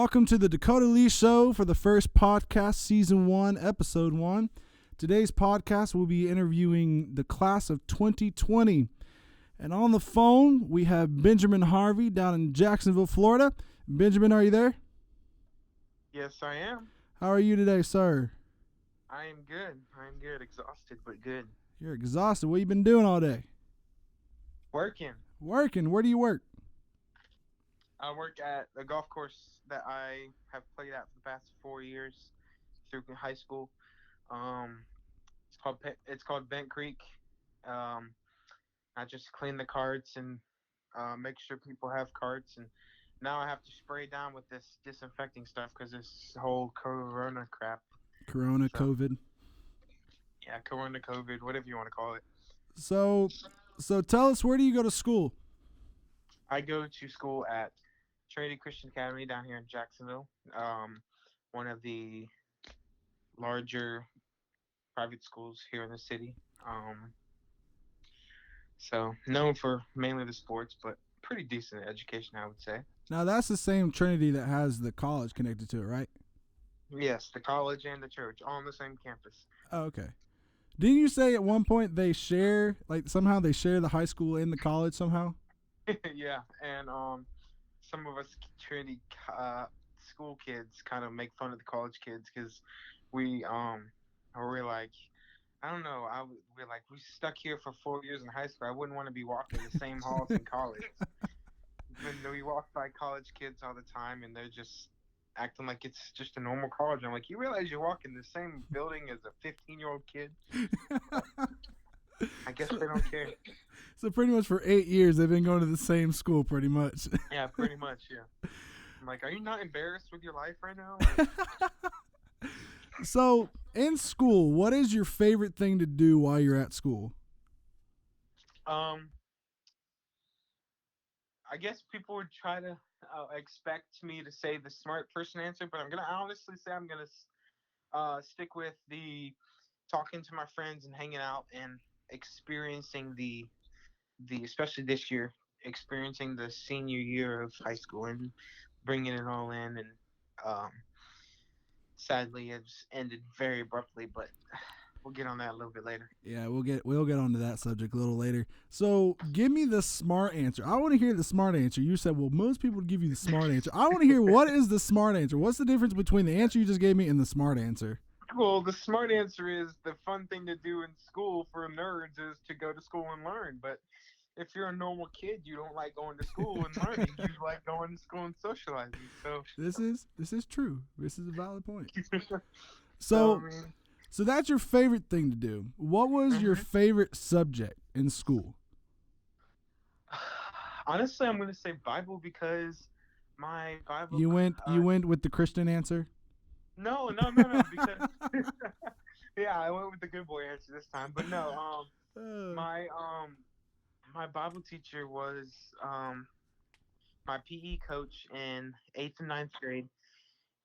Welcome to the Dakota Lee Show for the first podcast, Season 1, Episode 1. Today's podcast will be interviewing the class of 2020. And on the phone, we have Benjamin Harvey down in Jacksonville, Florida. Benjamin, are you there? Yes, I am. How are you today, sir? I am good. Exhausted, but good. You're exhausted. What have you been doing all day? Working. Working. Where do you work? I work at the golf course that I have played at for the past 4 years through high school. It's called Bent Creek. I just clean the carts and make sure people have carts, and now I have to spray down with this disinfecting stuff because this whole Corona crap. Corona, So, COVID. Yeah, Corona, COVID, whatever you want to call it. So tell us, where do you go to school? I go to school at Trinity Christian Academy down here in Jacksonville, one of the larger private schools here in the city. So known for mainly the sports, but pretty decent education, I would say. Now, that's the same Trinity that has the college connected to it, right? Yes, the college and the church all on the same campus. Oh, okay. Didn't you say at one point they share, somehow they share the high school and the college somehow? Yeah, and some of us Trinity school kids kind of make fun of the college kids because we're like, I don't know, we're like, we stuck here for 4 years in high school. I wouldn't want to be walking the same halls in college. When we walk by college kids all the time, and they're just acting like it's just a normal college. I'm like, you realize you walk in the same building as a 15-year-old kid? I guess they don't care. So pretty much for 8 years, they've been going to the same school, pretty much. Yeah, pretty much, yeah. I'm like, are you not embarrassed with your life right now? So, in school, what is your favorite thing to do while you're at school? I guess people would try to expect me to say the smart person answer, but I'm gonna honestly say I'm gonna stick with the talking to my friends and hanging out and experiencing the especially this year, experiencing the senior year of high school and bringing it all in. And um, sadly, it's ended very abruptly, but we'll get on that a little bit later. Yeah, we'll get onto that subject a little later. So, give me the smart answer. I want to hear the smart answer. You said, well, most people would give you the smart answer. I want to hear, what is the smart answer? What's the difference between the answer you just gave me and the smart answer? Well, the smart answer is the fun thing to do in school for nerds is to go to school and learn. But if you're a normal kid, you don't like going to school and learning. You like going to school and socializing. So this is true. This is a valid point. So, So that's your favorite thing to do. What was your favorite subject in school? Honestly, I'm going to say Bible because my Bible. You went with the Christian answer? No. Because yeah, I went with the good boy answer this time. But no, my Bible teacher was my PE coach in 8th and 9th grade,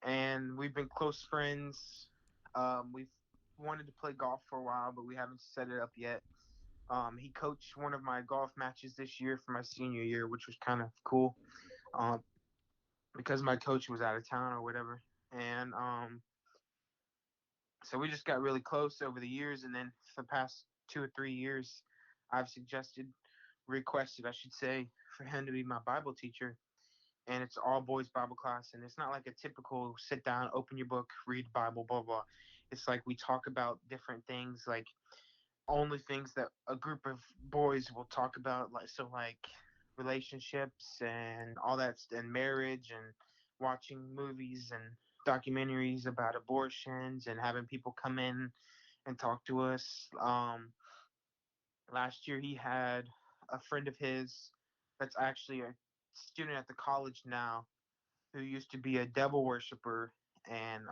and we've been close friends. We've wanted to play golf for a while, but we haven't set it up yet. He coached one of my golf matches this year for my senior year, which was kind of cool, um, because my coach was out of town or whatever. And so we just got really close over the years. And then for the past 2 or 3 years, I've requested, I should say, for him to be my Bible teacher. And it's all boys Bible class. And it's not like a typical sit down, open your book, read the Bible, blah, blah. It's like we talk about different things, like only things that a group of boys will talk about, like relationships and all that, and marriage, and watching movies and documentaries about abortions, and having people come in and talk to us. Last year he had a friend of his that's actually a student at the college now, who used to be a devil worshiper, and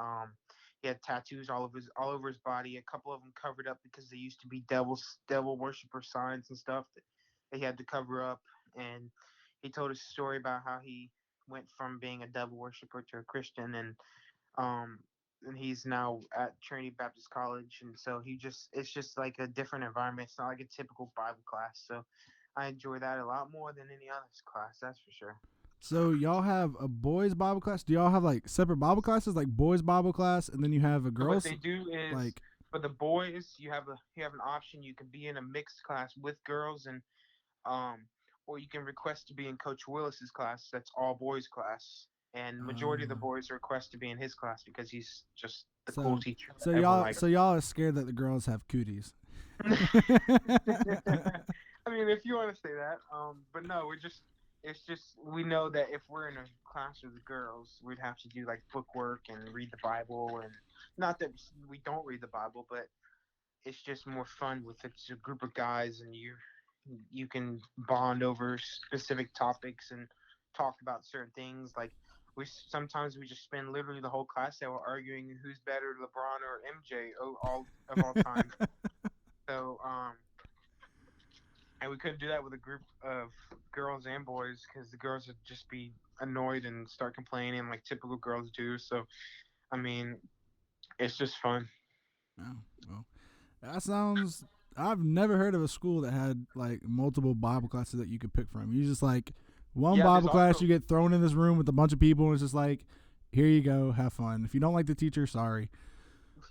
he had tattoos all over his body. A couple of them covered up because they used to be devil worshiper signs and stuff that he had to cover up. And he told us a story about how he went from being a devil worshiper to a Christian, um and he's now at Trinity Baptist College. And so it's just like a different environment. It's not like a typical Bible class. So I enjoy that a lot more than any other class, that's for sure. So y'all have a boys Bible class? Do y'all have like separate Bible classes, like boys Bible class, and then you have a So what girls they do is like? for the boys, you have an option. You can be in a mixed class with girls, and um, or you can request to be in Coach Willis's class. That's all boys class, and majority of the Uh, boys request to be in his class because he's just the cool so teacher so that everyone y'all likes. so y'all are scared that the girls have cooties. I mean, if you want to say that, but no, it's just we know that if we're in a class with girls, we'd have to do like book work and read the Bible, and not that we don't read the Bible, but it's just more fun with it's a group of guys, and you can bond over specific topics and talk about certain things. Like sometimes we just spend literally the whole class hour arguing who's better, LeBron or MJ, all of all time. So and we couldn't do that with a group of girls and boys because the girls would just be annoyed and start complaining like typical girls do. So I mean, it's just fun. Oh, well, that sounds. I've never heard of a school that had like multiple Bible classes that you could pick from. You just like one Yeah, there's Bible class, also you get thrown in this room with a bunch of people, and it's just like, here you go, have fun. If you don't like the teacher, sorry.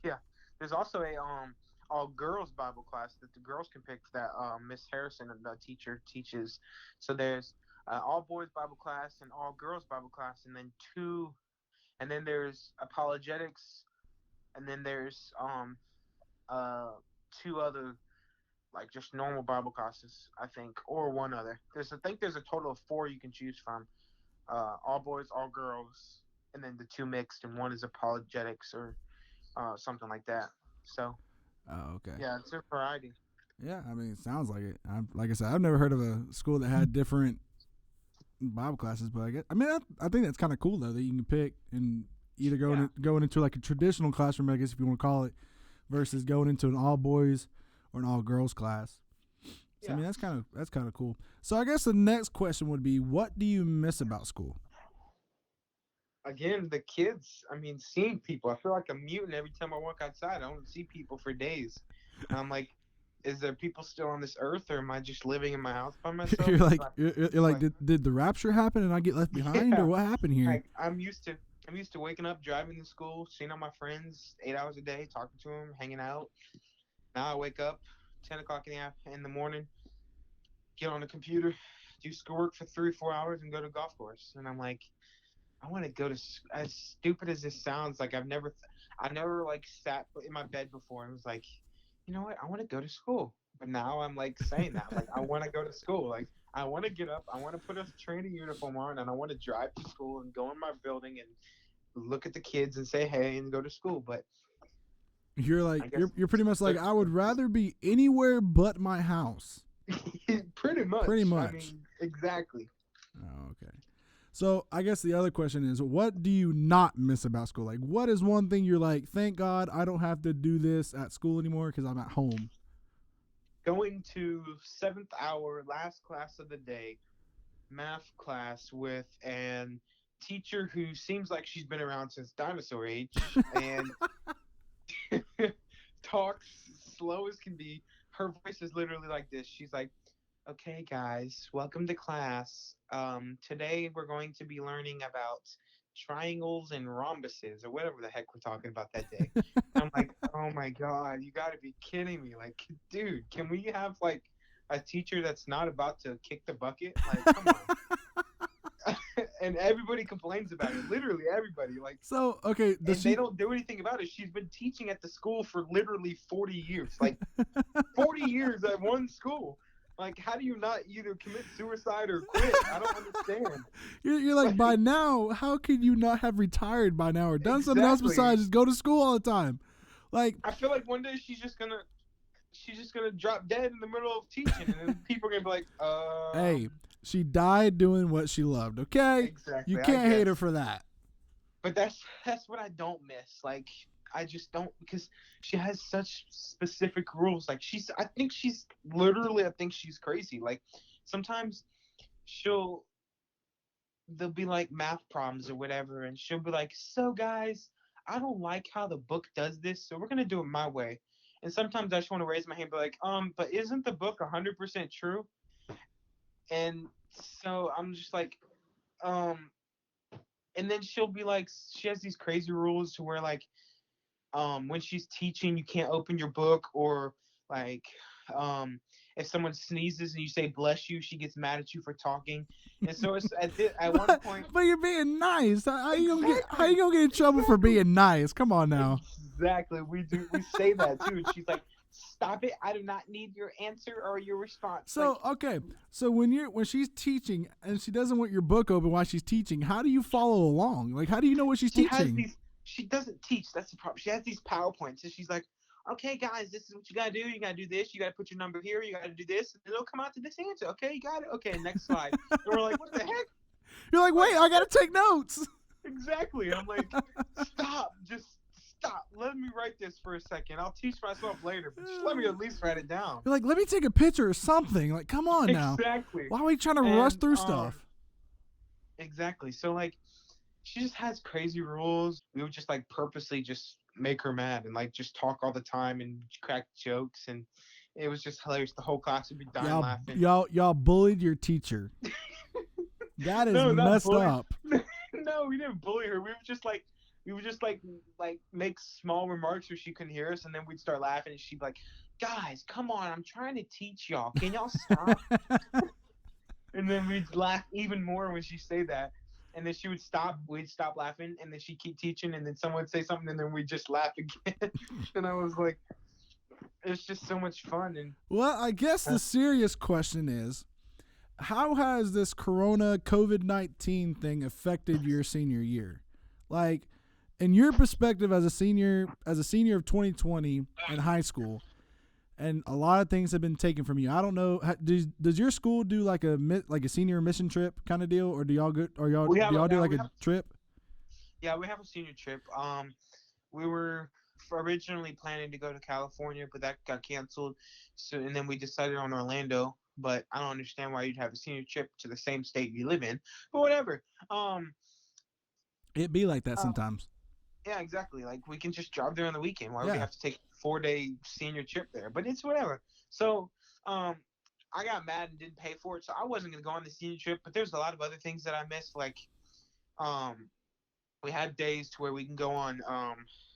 yeah, there's also a all girls Bible class that the girls can pick that Miss Harrison, the teacher, teaches. So there's all boys Bible class and all girls Bible class, and then and then there's apologetics, and then there's uh two other like just normal Bible classes, I think, or one other. I think there's a total of four you can choose from. All boys, all girls, and then the two mixed, and one is apologetics or something like that. So Oh, okay. yeah, it's a variety. Yeah, I mean, it sounds like it. Like I said, I've never heard of a school that had different Bible classes, but I mean, I think that's kind of cool though that you can pick and either Yeah, going into like a traditional classroom, I guess if you want to call it, versus going into an all boys or an all girls class. So I yeah. mean, that's kind of cool. So I guess the next question would be, what do you miss about school? Again, the kids. I mean, seeing people. I feel like a mutant every time I walk outside. I don't see people for days, and I'm like, is there people still on this earth, or am I just living in my house by myself? you're Because like you're like, like, did the rapture happen and I get left behind, or yeah, what happened here? like I'm used to waking up, driving to school, seeing all my friends 8 hours a day, talking to them, hanging out. Now I wake up 10 o'clock in the morning, get on the computer, do schoolwork for 3 or 4 hours, and go to golf course. And I'm like, I want to go to. As stupid as this sounds, like I never like sat in my bed before and was like, you know what, I want to go to school. But now I'm like saying that, like I want to go to school. Like I want to get up, I want to put a training uniform on, and I want to drive to school and go in my building and look at the kids and say hey and go to school. But You're like I guess you're pretty much like, but I would rather be anywhere but my house. pretty Pretty much. I much. mean, exactly. Oh, okay. So I guess the other question is, what do you not miss about school? Like, what is one thing you're like, thank God I don't have to do this at school anymore because I'm at home. Going to seventh hour, last class of the day, math class with an teacher who seems like she's been around since dinosaur age and talks slow as can be. Her voice is literally like this. She's like, "Okay, guys, welcome to class. Today we're going to be learning about triangles and rhombuses or whatever the heck we're talking about that day." I'm like, "Oh my god, you got to be kidding me! Like, dude, can we have like a teacher that's not about to kick the bucket? Like, come on." And everybody complains about it. Literally everybody. Like, So okay, does and they she? don't do anything about it. She's been teaching at the school for literally 40 years. Like 40 years at one school. Like, how do you not either commit suicide or quit? I don't understand. You're like, by Like, now, how could you not have retired by now or done something else exactly. besides just go to school all the time? Like, I feel like one day she's just gonna drop dead in the middle of teaching, and then people are gonna be like, hey, she died doing what she loved. Okay, you exactly. I can't hate her guess. for that. But that's what I don't miss. Like I just don't because she has such specific rules. Like I think she's crazy. Like sometimes she'll there'll be like math problems or whatever, and she'll be like, "So guys, I don't like how the book does this, so we're gonna do it my way." And sometimes I just want to raise my hand, and be like, but isn't the book 100% true? And so I'm just like, um, and then she'll be like, she has these crazy rules to where like, when she's teaching, you can't open your book, or like, um, if someone sneezes and you say bless you, she gets mad at you for talking. And so it's at one But point. but you're being nice. How you Exactly, gonna get in trouble for exactly, being nice? Come on now. exactly. We say that too, and she's like, stop it! I do not need your answer or your response. Like, So okay, so when she's teaching and she doesn't want your book open while she's teaching, how do you follow along? Like, how do you know what she's she has teaching? these. She doesn't teach. That's the problem. She has these PowerPoints, and she's like, "Okay, guys, this is what you gotta do. You gotta do this. You gotta put your number here. You gotta do this, and it'll come out to this answer. Okay, you got it. Okay, next slide." And we're like, "What the heck?" You're like, Like, wait, I gotta take notes. exactly. I'm like, "Stop! Just stop. Let me write this for a second. I'll teach myself later, but just let me at least write it down." You're like, let me take a picture or something. Like, come on now. Exactly. Why are we trying to rush And through stuff? exactly. So like, she just has crazy rules. We would just like purposely just make her mad and like just talk all the time and crack jokes, and it was just hilarious. The whole class would be dying Y'all, laughing. y'all bullied your teacher. That is No, not messed bully. up. No, we didn't bully her. We would just like make small remarks where she couldn't hear us, and then we'd start laughing, and she'd be like, "Guys, come on! I'm trying to teach y'all. Can y'all stop?" And then we'd laugh even more when she say that. And then she would stop, we'd stop laughing, and then she'd keep teaching, and then someone would say something, and then we'd just laugh again. And I was like, it's just so much fun. And Well, I guess the serious question is, how has this Corona COVID-19 thing affected your senior year? Like, in your perspective as a senior of 2020 in high school, and a lot of things have been taken from you. I don't know. Does your school do like a senior mission trip kind of deal, or do y'all go, or y'all we do have, y'all do yeah, like a trip? yeah, we have a senior trip. We were originally planning to go to California, but that got canceled. So, and then we decided on Orlando. But I don't understand why you'd have a senior trip to the same state you live in. But whatever. Um, It be like that uh, sometimes. Yeah, exactly. Like we can just drive there on the weekend. Why would we Yeah. have to take a 4 day senior trip there? But it's whatever. So, I got mad and didn't pay for it, so I wasn't gonna go on the senior trip. But there's a lot of other things that I missed. Like, um, we had days to where we can go on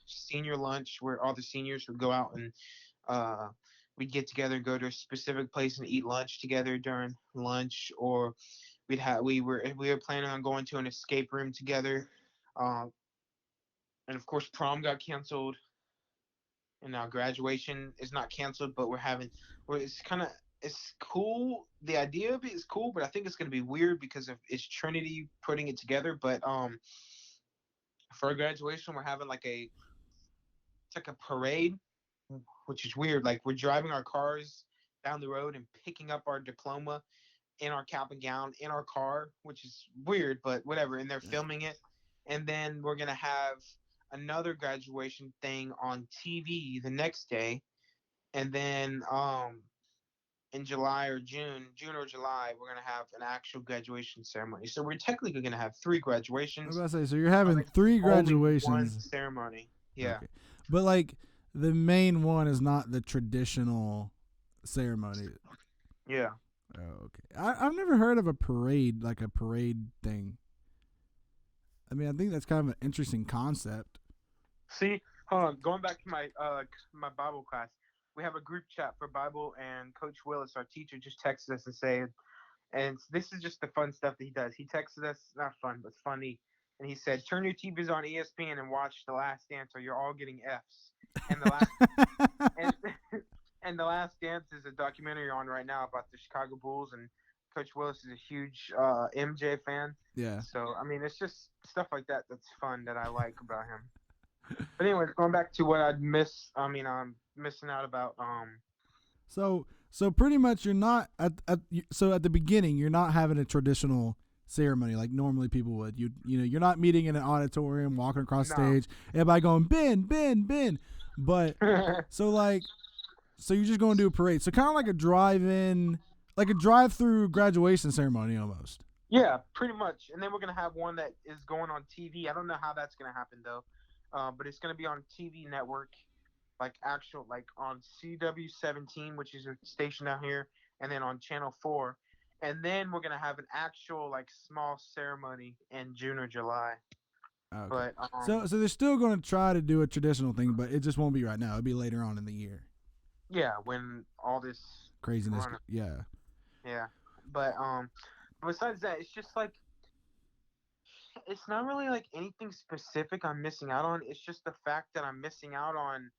senior lunch, where all the seniors would go out and uh, we'd get together and go to a specific place and eat lunch together during lunch, or we were planning on going to an escape room together. Um, and of course, prom got canceled, and now graduation is not canceled, but it's kind of, it's cool. The idea of it is cool, but I think it's going to be weird because of it's Trinity putting it together. But for our graduation, we're having like it's like a parade, which is weird. Like we're driving our cars down the road and picking up our diploma in our cap and gown in our car, which is weird, but whatever. And they're filming it, and then we're gonna have another graduation thing on TV the next day, and then in July or June or July, we're gonna have an actual graduation ceremony. So we're technically gonna have three I was graduations, about to say, so you're but having like three only one graduations. ceremony. Yeah. Okay, but like the main one is not the traditional ceremony. Yeah. Oh, okay. I've never heard of a parade, like a parade thing. I mean, I think that's kind of an interesting concept. See, hold on. Going back to my Bible class, we have a group chat for Bible, and Coach Willis, our teacher, just texted us and saying, and this is just the fun stuff that he does. He texted us, not fun, but funny, and he said, "Turn your TVs on ESPN and watch The Last Dance, or you're all getting Fs." And the last and and The Last Dance is a documentary on right now about the Chicago Bulls, and Coach Willis is a huge MJ fan. Yeah. So I mean, it's just stuff like that that's fun that I like about him. But anyways, going back to what I'd miss, I mean, I'm missing out about. So pretty much you're not so at the beginning you're not having a traditional ceremony like normally people would. You're not meeting in an auditorium, walking across No. stage, everybody going Ben. But so you're just going to do a parade. So kind of like a drive-in, like a drive-through graduation ceremony almost. Yeah, pretty much. And then we're gonna have one that is going on TV. I don't know how that's gonna happen though, but it's gonna be on TV network, like on CW 17, which is a station down here, and then on Channel 4. and then we're gonna have an actual like small ceremony in June or July. Okay. But So they're still going to try to do a traditional thing, but it just won't be right now. It'll be later on in the year. yeah, when all this Craziness. corona, Yeah. yeah. But besides that, it's just like it's not really like anything specific I'm missing out on. It's just the fact that I'm missing out on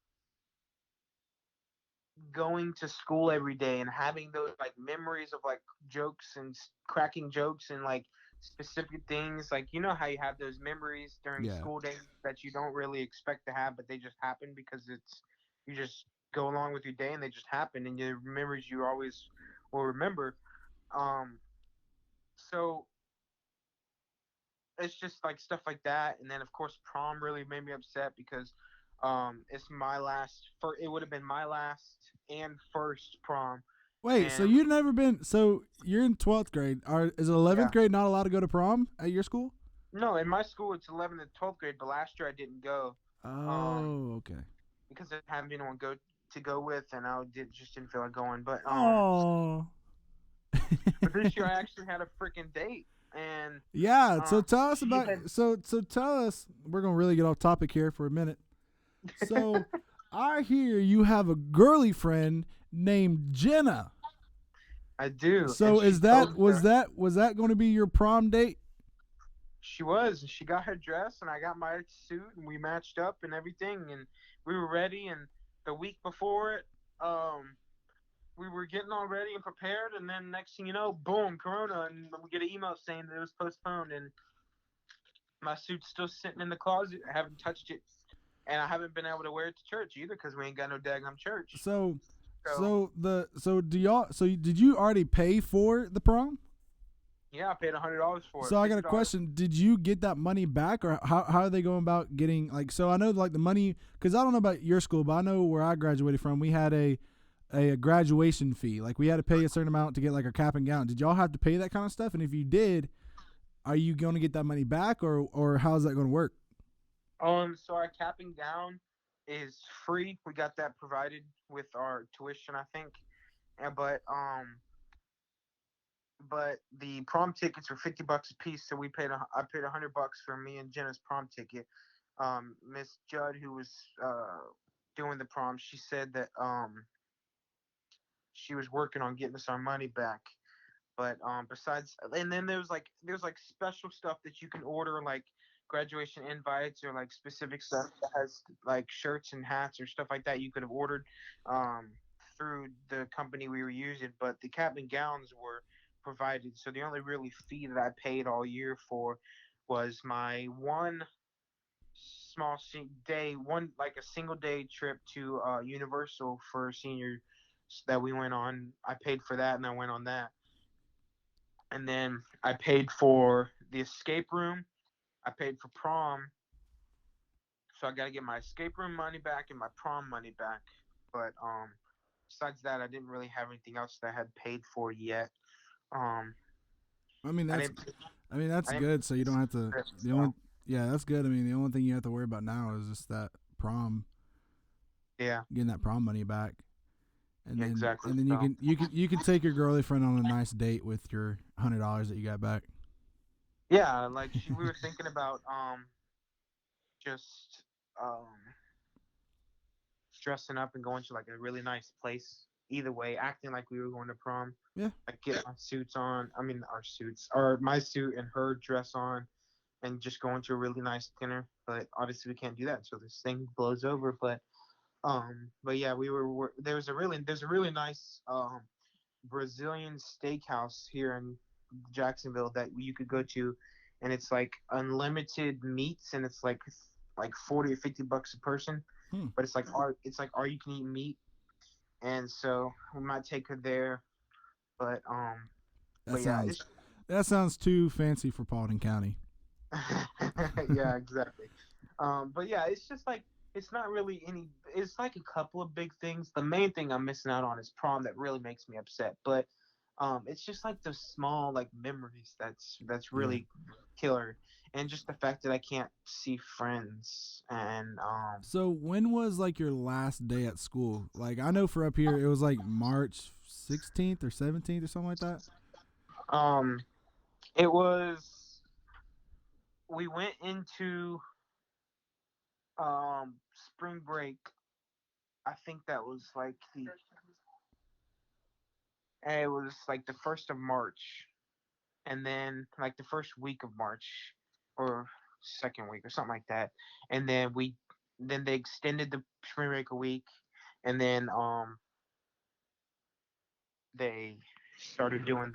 going to school every day and having those like memories of like jokes and cracking jokes and like specific things, like you know how you have those memories during Yeah. school days that you don't really expect to have, but they just happen because it's you just go along with your day and they just happen, and your memories you always will remember. um so it's just like stuff like that, and then of course prom really made me upset because it's my last for it would have been my last and first prom. Wait, so And you've never been? So you're in 12th grade. Is 11th yeah, grade not allowed to go to prom at your school? no, in my school it's 11th and 12th grade, but last year I didn't go Oh, okay. because I haven't anyone go with, and just didn't feel like going. Oh. But this year I actually had a freaking date, and Yeah. So tell us she about. had So tell us. We're gonna really get off topic here for a minute. So I hear you have a girly friend named Jenna. I do, and So she is that told me was that going to be your prom date? she was. She got her dress, and I got my suit, and we matched up and everything, and we were ready. And the week before it, we were getting all ready and prepared, and then next thing you know, boom, Corona, and we get an email saying that it was postponed, and my suit's still sitting in the closet. I haven't touched it, and I haven't been able to wear it to church either because we ain't got no daggum church. So So did you already pay for the prom? yeah, I paid $100 for it. So I got a $50. question. Did you get that money back, or how are they going about getting like? So I know like the money, because I don't know about your school, but I know where I graduated from, we had a graduation fee. Like we had to pay a certain amount to get like a cap and gown. Did y'all have to pay that kind of stuff? And if you did, are you going to get that money back, or how's that going to work? So our capping down is free. We got that provided with our tuition, I think. And but the prom tickets were $50 a piece, so I paid $100 for me and Jenna's prom ticket. Miss Judd, who was doing the prom, she said that she was working on getting us our money back. But besides, and then there's like special stuff that you can order, like graduation invites or like specific stuff that has like shirts and hats or stuff like that you could have ordered um, through the company we were using. But the cap and gowns were provided, so the only really fee that I paid all year for was my one small day, one like a single day trip to Universal for senior that we went on. I paid for that, and I went on that, and then I paid for the escape room. I paid for prom, so I got to get my escape room money back and my prom money back. But besides that, I didn't really have anything else that I had paid for yet. Um, I mean I that's didn't. I mean that's I didn't. good. So you don't have to. The So only Yeah, that's good. I mean the only thing you have to worry about now is just that prom, yeah, getting that prom money back. yeah, exactly. And then So you can take your girlfriend on a nice date with your $100 that you got back. yeah, like we were thinking about just dressing up and going to like a really nice place. Either way, acting like we were going to prom. Yeah. Like get our suits on. I mean our suits, or my suit and her dress on, and just going to a really nice dinner. But obviously we can't do that until this thing blows over. But yeah, there's a really nice Brazilian steakhouse here in Jacksonville that you could go to, and it's like unlimited meats, and it's like 40 or $50 a person, Hmm. but it's like all you can eat meat, and so we might take her there, but That but yeah, sounds it's that sounds too fancy for Paulding County. yeah, exactly. But yeah, it's just like it's not really any. It's like a couple of big things. The main thing I'm missing out on is prom. That really makes me upset. But it's just like the small like memories that's Yeah. really killer, and just the fact that I can't see friends and So when was like your last day at school? Like I know for up here it was like March 16th or 17th or something like that. Um, it was we went into spring break. I think that was like it was like the 1st of March, and then like the first week of March, or second week or something like that, and then they extended the spring break a week, and then they started doing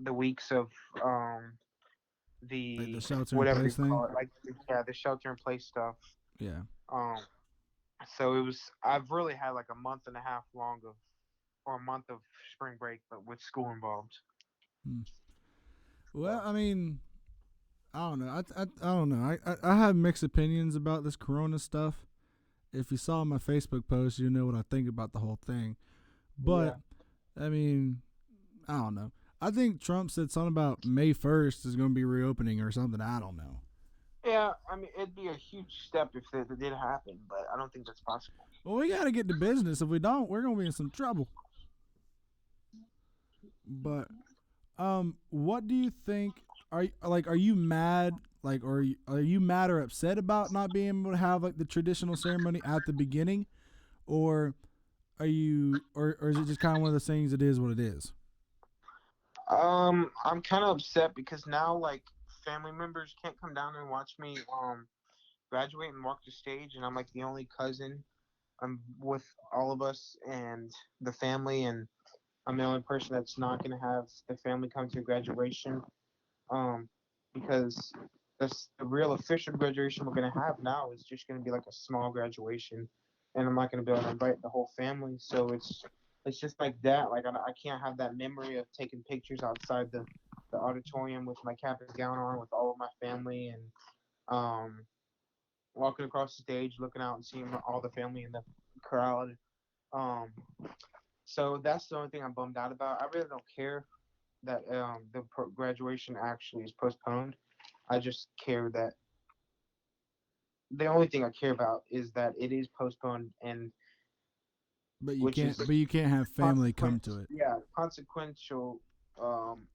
the weeks of um Like the the shelter in whatever you place thing. call it, like yeah, the shelter in place stuff. Yeah. Um, so it was I've really had like a month and a half long of or a month of spring break, but with school involved. Hmm. Well, So I mean, I don't know. I don't know. I have mixed opinions about this Corona stuff. If you saw my Facebook post, you know what I think about the whole thing. But yeah, I mean, I don't know. I think Trump said something about May 1st is going to be reopening or something. I don't know. yeah. I mean, it'd be a huge step if it did happen, but I don't think that's possible. Well, we got to get to business. If we don't, we're going to be in some trouble. But what do you think? Are you mad? Like, or are you mad or upset about not being able to have like the traditional ceremony at the beginning, or are you, or is it just kind of one of those things? It is what it is. I'm kind of upset because now like family members can't come down and watch me graduate and walk the stage, and I'm like the only cousin. I'm with all of us and the family, and I'm the only person that's not gonna have the family come to graduation. Um, because the real official graduation we're gonna have now is just gonna be like a small graduation, and I'm not gonna be able to invite the whole family. So it's just like that. Like I can't have that memory of taking pictures outside the auditorium with my cap and gown on with all of my family, and um walking across the stage, looking out and seeing all the family in the crowd. Um, so that's the only thing I'm bummed out about. I really don't care that graduation actually is postponed. I just care that the only thing I care about is that it is postponed, and But you which can't. is But you can't have family come to it. yeah, consequential. Um,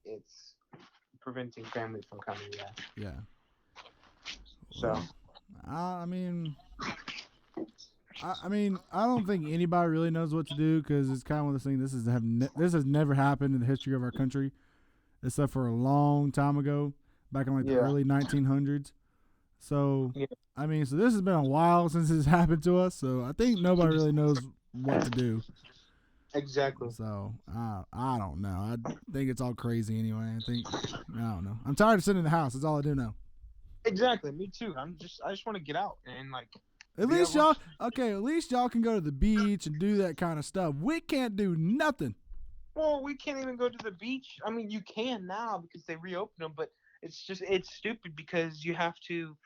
it's preventing family from coming. Yeah. Yeah. So Well, I mean, I mean, I don't think anybody really knows what to do because it's kind of one of those things. This has never happened in the history of our country, except for a long time ago, back in like the yeah, early 1900s. So, yeah, I mean, so this has been a while since this happened to us. So I think nobody really knows what to do. exactly. So I don't know. I think it's all crazy anyway. I don't know. I'm tired of sitting in the house. That's all I do now. Exactly. Me too. I just want to get out and like At be least able y'all, to. okay, at least y'all can go to the beach and do that kind of stuff. We can't do nothing. Well, we can't even go to the beach. I mean, you can now because they reopened them, but it's stupid because you have to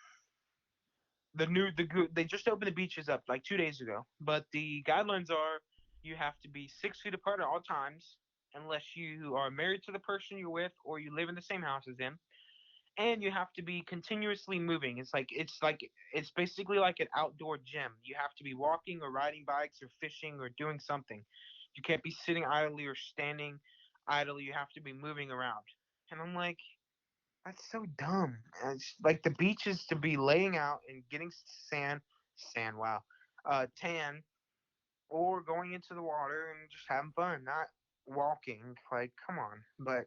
they just opened the beaches up like 2 days ago, but the guidelines are you have to be 6 feet apart at all times unless you are married to the person you're with or you live in the same house as them, and you have to be continuously moving. It's basically like an outdoor gym. You have to be walking or riding bikes or fishing or doing something. You can't be sitting idly or standing idly. You have to be moving around. And I'm like, that's so dumb. And it's like the beach is to be laying out and getting sand, wow, tan, or going into the water and just having fun, not walking. Like, come on. But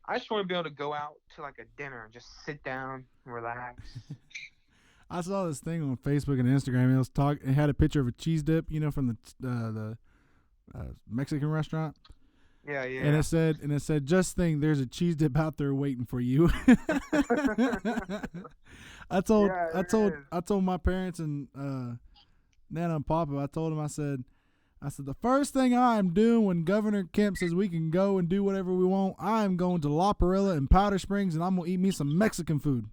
I just want to be able to go out to like a dinner and just sit down, relax. I saw this thing on Facebook and Instagram. It had a picture of a cheese dip, from the Mexican restaurant, Yeah, and yeah. it said, just think, there's a cheese dip out there waiting for you. Yeah, it is. I told my parents and Nana and Papa. I said the first thing I am doing when Governor Kemp says we can go and do whatever we want, I am going to La Perilla in Powder Springs and I'm gonna eat me some Mexican food.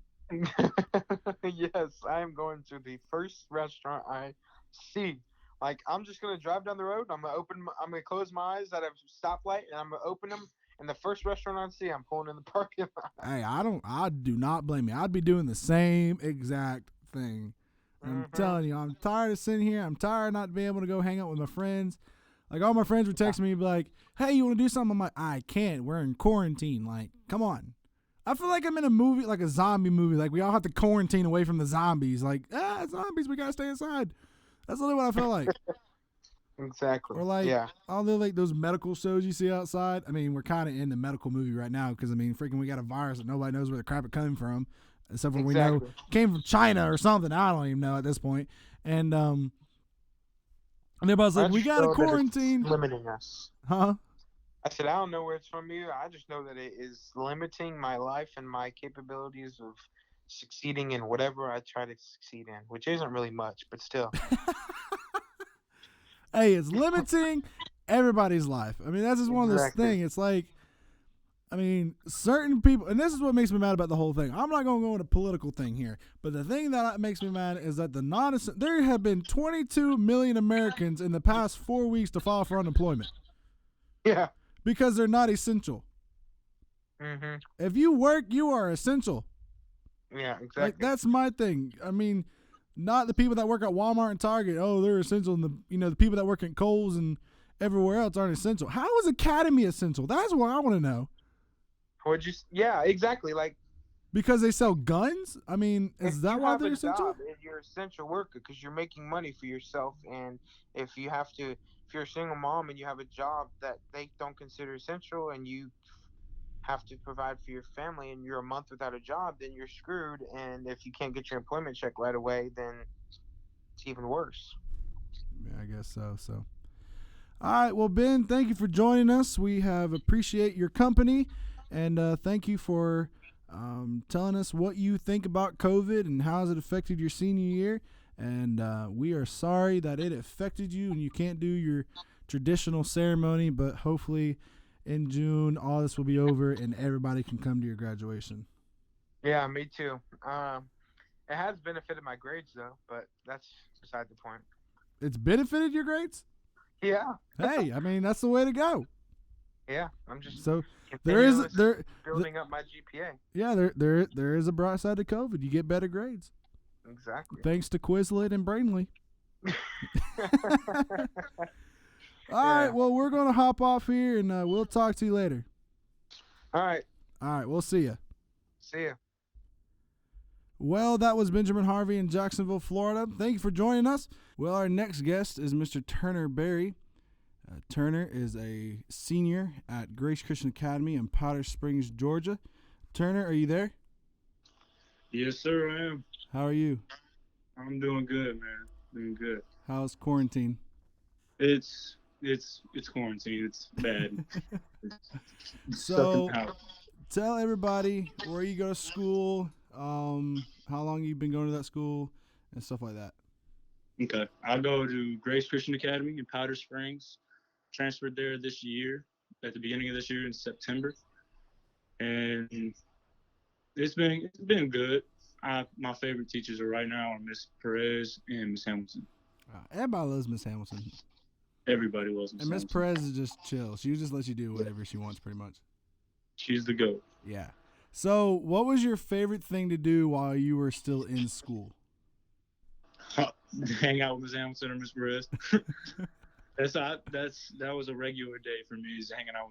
Yes, I am going to the first restaurant I see. Like I'm just gonna drive down the road. I'm gonna close my eyes at a stoplight, and I'm gonna open them. And the first restaurant I see, I'm pulling in the parking lot. Hey, I do not blame you. I'd be doing the same exact thing. I'm Hmm. telling you, I'm tired of sitting here. I'm tired of not being able to go hang out with my friends. Like all my friends would text me and be like, "Hey, you want to do something?" I'm like, "I can't. We're in quarantine. Like, come on." I feel like I'm in a movie, like a zombie movie. Like we all have to quarantine away from the zombies. Like, zombies, we gotta stay inside. That's literally what I feel like. Exactly. Or like Yeah. all the like those medical shows you see outside. I mean, we're kind of in the medical movie right now because I mean, freaking, we got a virus that nobody knows where the crap it coming from, except for we know Exactly. it came from China or something. I don't even know at this point. And everybody's I like, we just gotta know that it's quarantine, limiting us. huh? I said, I don't know where it's from either. I just know that it is limiting my life and my capabilities of succeeding in whatever I try to succeed in, which isn't really much, but still. Hey, it's limiting everybody's life. I mean, that's just one of those Exactly. things. It's like, I mean, certain people, and this is what makes me mad about the whole thing. I'm not going to go into political thing here, but the thing that makes me mad is that there have been 22 million Americans in the past 4 weeks to file for unemployment Yeah. because they're not essential. Mhm. If you work, you are essential. Yeah. Exactly. Like that's my thing. I mean, not the people that work at Walmart and Target. Oh, they're essential. And the people that work at Kohl's and everywhere else aren't essential. How is Academy essential? That's what I want to know. Or just yeah, exactly. Like Because they sell guns? I mean, is that why they're essential? Job, you're an essential worker because you're making money for yourself, and if you're a single mom and you have a job that they don't consider essential, and you have to provide for your family, and you're a month without a job, then you're screwed. And if you can't get your employment check right away, then it's even worse. Yeah, I guess so. So, all right. Well, Ben, thank you for joining us. We have appreciate your company, and thank you for telling us what you think about COVID and how has it affected your senior year. And we are sorry that it affected you and you can't do your traditional ceremony, but hopefully in June all this will be over and everybody can come to your graduation. Yeah, me too. It has benefited my grades though, but that's beside the point. It's benefited your grades? Yeah. Hey, I mean that's the way to go. Yeah, I'm just So there building up my GPA. Yeah, there is a bright side to COVID. You get better grades. Exactly. Thanks to Quizlet and Brainly. All right, well, we're going to hop off here, and we'll talk to you later. All right. All right, we'll see you. See ya. Well, that was Benjamin Harvey in Jacksonville, Florida. Thank you for joining us. Well, our next guest is Mr. Turner Berry. Turner is a senior at Grace Christian Academy in Powder Springs, Georgia. Turner, are you there? Yes, sir, I am. How are you? I'm doing good, man. Doing good. How's quarantine? It's quarantine. It's bad. So, tell everybody where you go to school, how long you've been going to that school, and stuff like that. Okay. I go to Grace Christian Academy in Powder Springs. Transferred there this year, at the beginning of this year in September. And it's been good. My favorite teachers right now are Miss Perez and Miss Hamilton. Everybody loves Miss Hamilton. Everybody loves Miss And Miss Hamilton. Perez is just chill. She just lets you do whatever she wants, pretty much. She's the GOAT. Yeah. So, what was your favorite thing to do while you were still in school? Hang out with Miss Hamilton or Miss Perez. That was a regular day for me, is hanging out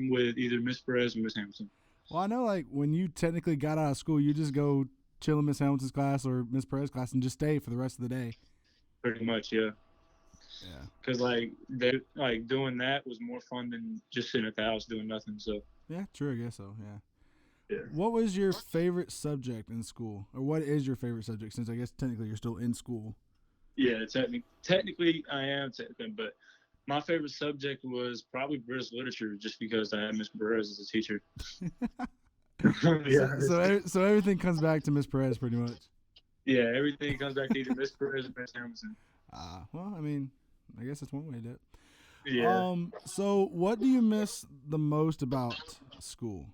with either Miss Perez or Miss Hamilton. Well, I know, like, when you technically got out of school, you just go chill in Miss Hamilton's class or Miss Perez's class and just stay for the rest of the day. Pretty much, yeah. Yeah. Because doing that was more fun than just sitting at the house doing nothing. So. Yeah, true. I guess so. Yeah. Yeah. What was your favorite subject in school, or what is your favorite subject? Since I guess technically you're still in school. Yeah, technically I am, but my favorite subject was probably British literature, just because I had Miss Perez as a teacher. Yeah. So everything comes back to Miss Perez, pretty much. Yeah, everything comes back to either Miss Perez or Miss Hamilton. Well, I mean, I guess that's one way to do it. Yeah. So what do you miss the most about school?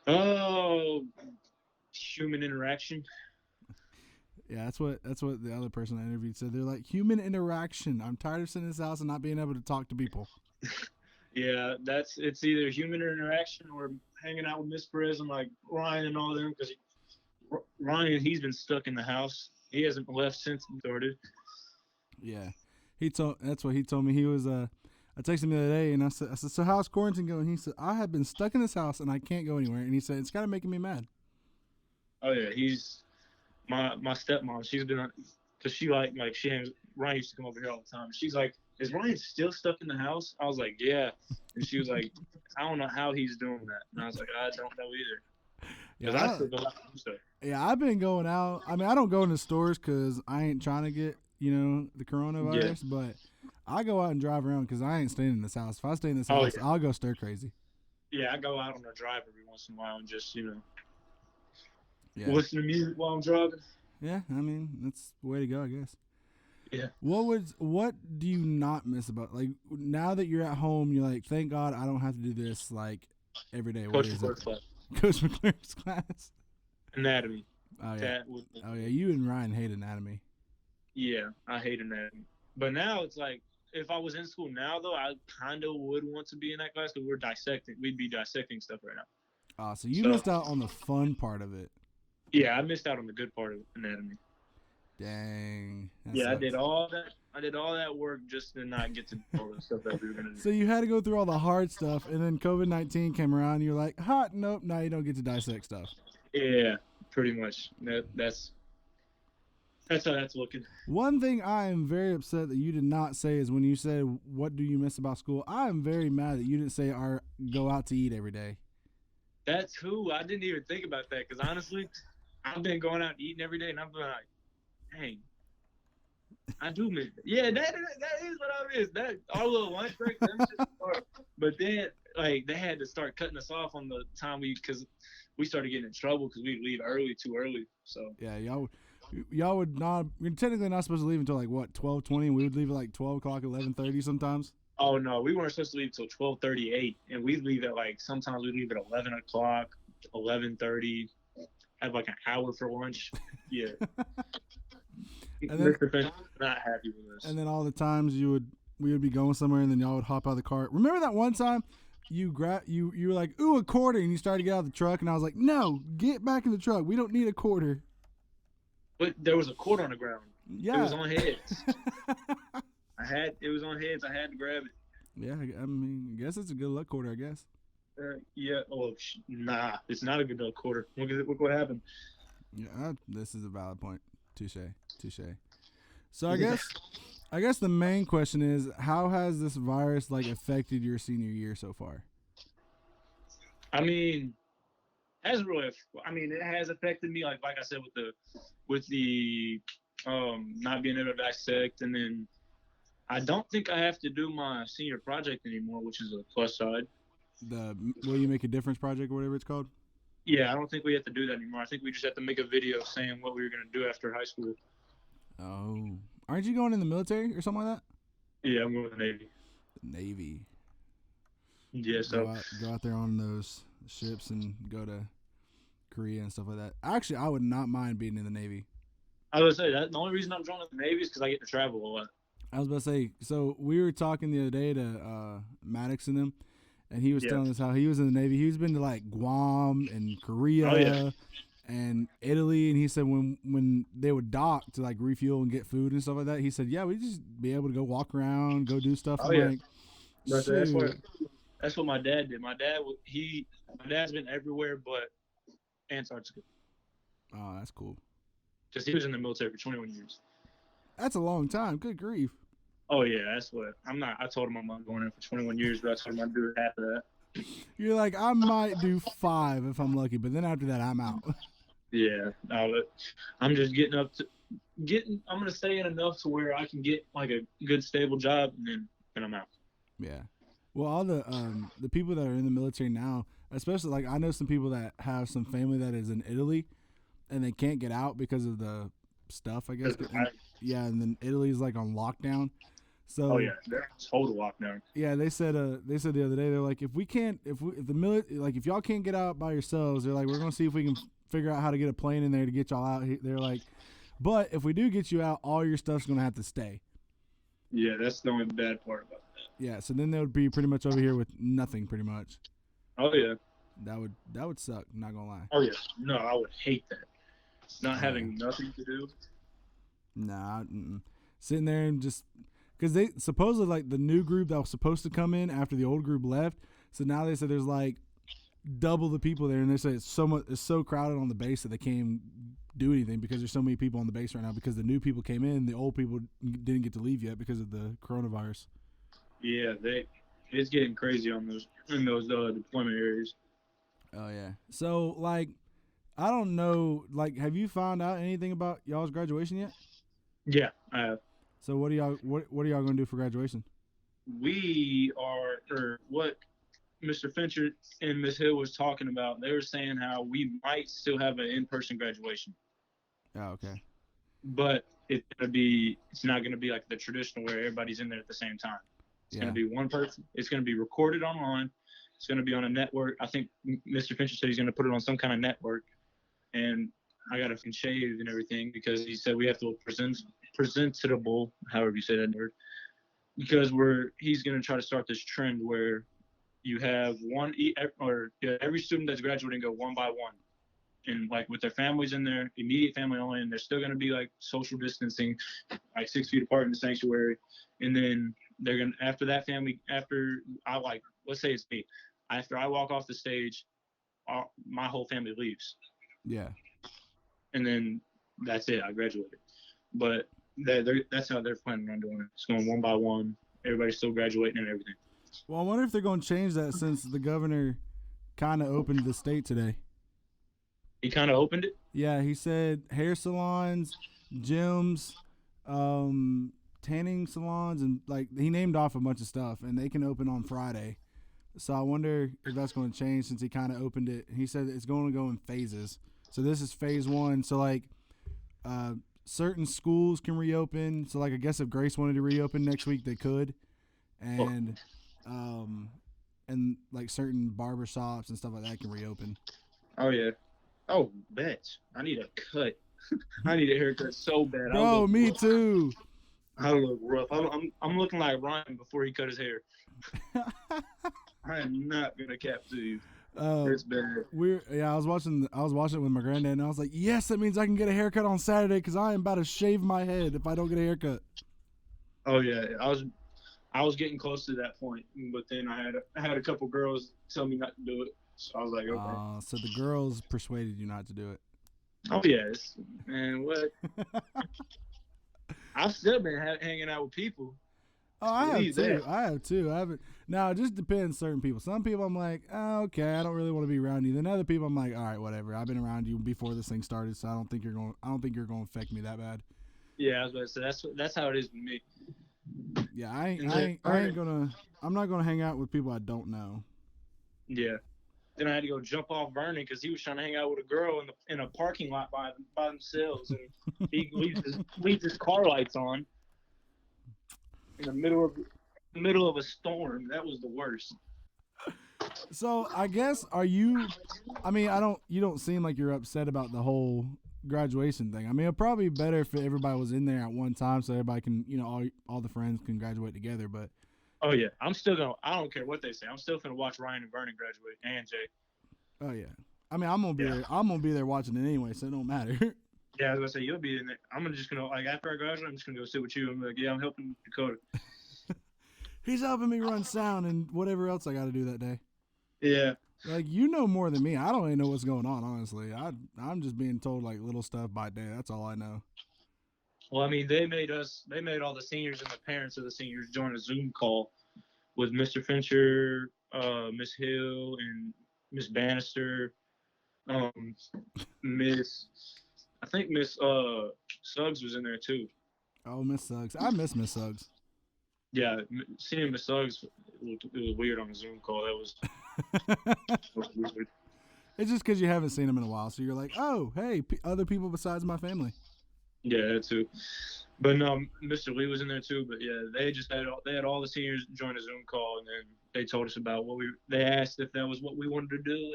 Oh, human interaction. Yeah, that's what the other person I interviewed said. They're like, human interaction. I'm tired of sitting in this house and not being able to talk to people. Yeah, it's either human interaction or hanging out with Miss Perez and like Ryan and all them, because Ryan, he's been stuck in the house. He hasn't left since he started. Yeah. That's what he told me. He was I texted him the other day and I said, so how's quarantine going? He said, I have been stuck in this house and I can't go anywhere. And he said, it's kind of making me mad. Oh yeah, he's my stepmom. She's been because she she hangs. Ryan used to come over here all the time. She's like, is Ryan still stuck in the house? I was like, yeah. And she was like, I don't know how he's doing that. And I was like, I don't know either. Yeah, I still go out and do stuff. Yeah, I've been going out. I mean, I don't go in the stores because I ain't trying to get, the coronavirus. Yeah. But I go out and drive around because I ain't staying in this house. If I stay in this house, I'll go stir crazy. Yeah, I go out on a drive every once in a while and just, listen to music while I'm driving. Yeah, I mean, that's the way to go, I guess. Yeah. What do you not miss about, now that you're at home, you're like, thank God I don't have to do this, every day. Coach McClure's class. Coach McClure's class. Anatomy. Oh, yeah. You and Ryan hate anatomy. Yeah, I hate anatomy. But now it's like, if I was in school now, though, I kind of would want to be in that class because we'd be dissecting stuff right now. So you missed out on the fun part of it. Yeah, I missed out on the good part of anatomy. Dang. Yeah, sucks. I did all that work just to not get to do all the stuff that we were gonna do. So you had to go through all the hard stuff, and then COVID-19 came around, and you're like, nope, now you don't get to dissect stuff. Yeah, pretty much. That's how that's looking. One thing I am very upset that you did not say is when you said, what do you miss about school? I am very mad that you didn't say go out to eat every day. That's who. I didn't even think about that because honestly, I've been going out eating every day, and I've been like, dang, I do miss it. Yeah, that is what I miss. That our little lunch break, but then they had to start cutting us off on the time because we started getting in trouble because we'd leave too early. So yeah, y'all would not. You're technically not supposed to leave until 12:20, and we would leave at 12 o'clock, 11:30 sometimes. Oh no, we weren't supposed to leave until 12:38, and we'd leave at sometimes we'd leave at 11 o'clock, 11:30. Have an hour for lunch. Yeah. And then, Mr. Finch not happy with us. And then all the times we would be going somewhere, and then y'all would hop out of the car. Remember that one time you were like, ooh, a quarter, and you started to get out of the truck, and I was like, no, get back in the truck. We don't need a quarter. But there was a quarter on the ground. Yeah. It was on heads. It was on heads. I had to grab it. Yeah, I mean, I guess it's a good luck quarter, I guess. Yeah. Oh, nah, it's not a good luck quarter. Look what happened. Yeah, this is a valid point. Touche. So I guess the main question is, how has this virus affected your senior year so far? I mean, it has affected me. Like I said, with the not being able to dissect, and then I don't think I have to do my senior project anymore, which is a plus side. The Will You Make a Difference project or whatever it's called? Yeah, I don't think we have to do that anymore. I think we just have to make a video saying what we were going to do after high school. Oh. Aren't you going in the military or something like that? Yeah, I'm going to the Navy. The Navy. Yeah, so. Go out there on those ships and go to Korea and stuff like that. Actually, I would not mind being in the Navy. I was going to say, that the only reason I'm joining the Navy is because I get to travel a lot. I was about to say, so we were talking the other day to Maddox and them, and he was telling us how he was in the Navy. He's been to Guam and Korea and Italy, and he said when they would dock to refuel and get food and stuff like that, he said, yeah, we'd just be able to go walk around, go do stuff. That's what my dad did. My dad's been everywhere but Antarctica. Oh, that's cool. Because he was in the military for 21 years. That's a long time. Good grief. Oh, yeah, that's what I told him I'm not going in for 21 years, but I told him I'd do half of that. You're like, I might do 5 if I'm lucky, but then after that, I'm out. Yeah, I'm just I'm going to stay in enough to where I can get a good stable job, and then I'm out. Yeah. Well, all the people that are in the military now, especially I know some people that have some family that is in Italy, and they can't get out because of the stuff, I guess. And then Italy's on lockdown. So oh yeah, they're total lockdown. Yeah, they said the other day, they're like, if y'all can't get out by yourselves, they're like, we're gonna see if we can figure out how to get a plane in there to get y'all out. They're like, but if we do get you out, all your stuff's gonna have to stay. Yeah, that's the only bad part about that. Yeah, so then they would be pretty much over here with nothing, pretty much. Oh yeah. That would suck. Not gonna lie. Oh yeah, no, I would hate that. Not having nothing to do. Nah, sitting there and just because they supposedly like the new group that was supposed to come in after the old group left. So now they said there's like double the people there, and they say it's so crowded on the base that they can't even do anything because there's so many people on the base right now because the new people came in, the old people didn't get to leave yet because of the coronavirus. Yeah, it's getting crazy on those deployment areas. Oh yeah. So like, I don't know. Like, have you found out anything about y'all's graduation yet? Yeah, I have. So what are y'all gonna do for graduation? We are, or what Mr. Fincher and Ms. Hill was talking about. They were saying how we might still have an in-person graduation. Oh, okay. But it's not gonna be like the traditional where everybody's in there at the same time. It's gonna be one person. It's gonna be recorded online. It's gonna be on a network. I think Mr. Fincher said he's gonna put it on some kind of network. And I got to shave and everything because he said we have to look presentable, however you say that word, because he's going to try to start this trend where you have every student that's graduating go one by one, and like with their families in there, immediate family only, and they're still going to be like social distancing, like 6 feet apart in the sanctuary, and then they're going to let's say it's me, after I walk off the stage, my whole family leaves. Yeah. And then that's it. I graduated. But that's how they're planning on doing it. It's going one by one. Everybody's still graduating and everything. Well, I wonder if they're going to change that since the governor kind of opened the state today. He kind of opened it? Yeah, he said hair salons, gyms, tanning salons, and like he named off a bunch of stuff, and they can open on Friday. So I wonder if that's going to change since he kind of opened it. He said it's going to go in phases. So this is phase 1. So like certain schools can reopen. So like I guess if Grace wanted to reopen next week, they could. And like certain barber shops and stuff like that can reopen. Oh yeah. Oh, bet. I need a cut. I need a haircut so bad. Bro, me too. I look rough. I'm looking like Ryan before he cut his hair. I am not gonna cap to you. It's bad. I was watching it with my granddad, and I was like, yes, that means I can get a haircut on Saturday because I am about to shave my head if I don't get a haircut. Oh yeah, I was getting close to that point, but then I had a couple girls tell me not to do it, so I was like, okay. So the girls persuaded you not to do it. Oh yes, man. What? I've still been hanging out with people. Oh, I have too. I haven't. Now it just depends. Certain people. Some people I'm like, oh, okay, I don't really want to be around you. Then other people I'm like, all right, whatever. I've been around you before this thing started, so I don't think you're going to affect me that bad. Yeah, I was about to say that's how it is with me. Yeah, I'm not gonna hang out with people I don't know. Yeah. Then I had to go jump off Vernon because he was trying to hang out with a girl in a parking lot by themselves, and he leaves his car lights on in the middle of a storm. That was the worst. So I guess you don't seem like you're upset about the whole graduation thing. I mean, it'd probably be better if everybody was in there at one time so everybody can, all the friends can graduate together. But oh yeah, I don't care what they say. I'm still gonna watch Ryan and Vernon graduate, and Jay. Oh yeah, I mean, I'm gonna be there. I'm gonna be there watching it anyway, so it don't matter. Yeah, I was gonna say you'll be in there. I'm just gonna like after I graduate, I'm just gonna go sit with you. I'm like, yeah, I'm helping Dakota. He's helping me run sound and whatever else I got to do that day. Yeah. Like, more than me. I don't even know what's going on, honestly. I'm just being told like little stuff by day. That's all I know. Well, I mean, they made all the seniors and the parents of the seniors join a Zoom call with Mr. Fincher, Miss Hill, and Miss Bannister, I think Miss Suggs was in there too. Oh, Miss Suggs. I miss Miss Suggs. Yeah, seeing Miss Suggs, it was weird on the Zoom call. That was weird. It's just because you haven't seen him in a while, so you're like, oh, hey, other people besides my family. Yeah, that too. But no, Mr. Lee was in there too. But yeah, they had all the seniors join a Zoom call, and then they told us about they asked if that was what we wanted to do.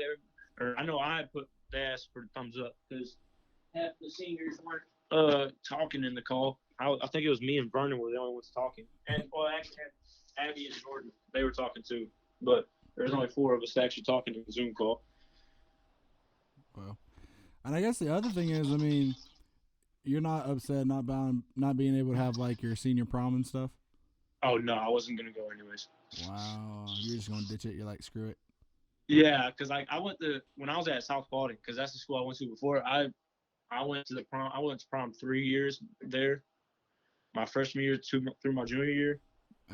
Or I know they asked for thumbs up because half the seniors weren't talking in the call. I think it was me and Vernon were the only ones talking. And actually Abby and Jordan, they were talking too. But there was only 4 of us actually talking in the Zoom call. Well, and I guess the other thing is, I mean, you're not upset not being able to have like your senior prom and stuff? Oh no, I wasn't gonna go anyways. Wow, you're just gonna ditch it. You're like, screw it. Yeah, because like when I was at South Paulding, because that's the school I went to before. I went to the prom. I went to prom 3 years there. My freshman year through my junior year.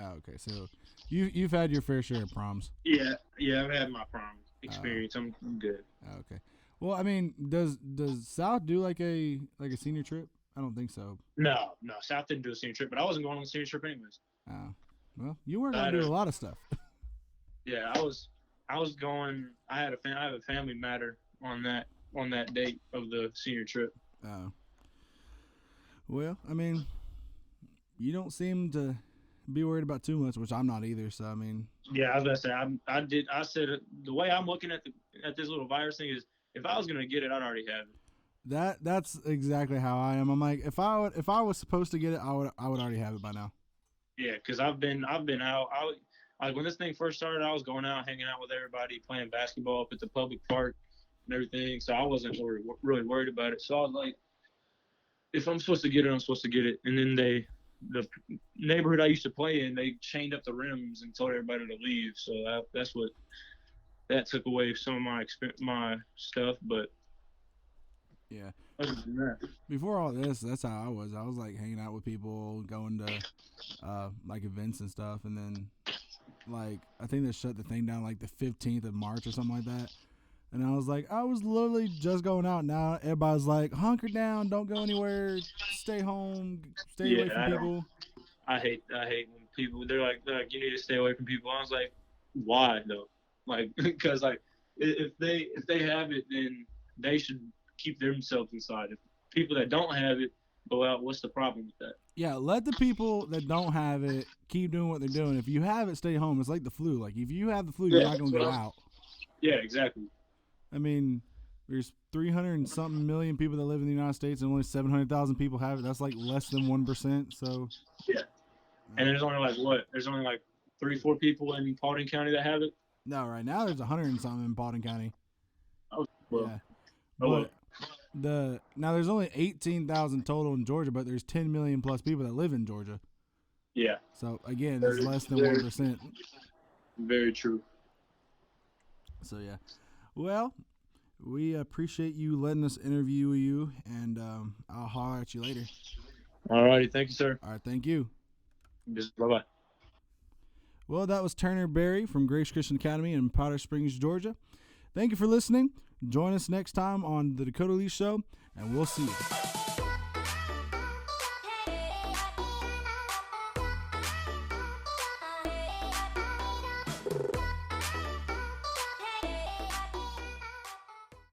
Oh, okay, so you've had your fair share of proms. Yeah, I've had my prom experience. I'm good. Okay. Well, I mean, does South do like a senior trip? I don't think so. No, South didn't do a senior trip, but I wasn't going on the senior trip anyways. Oh, well, you weren't gonna do a lot of stuff. Yeah, I was going. I have a family matter on that date of the senior trip. Oh. Well, I mean, you don't seem to be worried about too much, which I'm not either. So I mean. Yeah, I was gonna say I said the way I'm looking at this little virus thing is, if I was gonna get it, I'd already have it. That's exactly how I am. I'm like, if I was supposed to get it, I would already have it by now. Yeah, because I've been out. Like when this thing first started, I was going out, hanging out with everybody, playing basketball up at the public park and everything. So I wasn't really worried about it. So I was like, if I'm supposed to get it, I'm supposed to get it. And then the neighborhood I used to play in, they chained up the rims and told everybody to leave. So that took away some of my stuff. But yeah. Other than that, before all this, that's how I was. I was like hanging out with people, going to like events and stuff, and then like I think they shut the thing down like the 15th of March or something like that. And I was like, I was literally just going out. Now everybody's like, hunker down, don't go anywhere, stay home, stay away from people. I hate when people they're like you need to stay away from people. I was like, why though? Like because like if they have it, then they should keep themselves inside. If people that don't have it go out, what's the problem with that? Yeah, let the people that don't have it keep doing what they're doing. If you have it, stay home. It's like the flu. Like if you have the flu, you're not gonna go out. Yeah, exactly. I mean, there's 300 and something million people that live in the United States, and only 700,000 people have it. That's like less than 1%. So yeah, and there's only There's only like 3-4 people in Paulding County that have it. No, right now there's 100 and something in Paulding County. Oh well. Yeah. But now there's only 18,000 total in Georgia, but there's 10 million plus people that live in Georgia. Yeah. So again, that's less than 1%. Very true. So yeah. Well, we appreciate you letting us interview you, and I'll holler at you later. All righty. Thank you, sir. All right. Thank you. Bye-bye. Well, that was Turner Berry from Grace Christian Academy in Powder Springs, Georgia. Thank you for listening. Join us next time on the Dakota Lee Show, and we'll see you.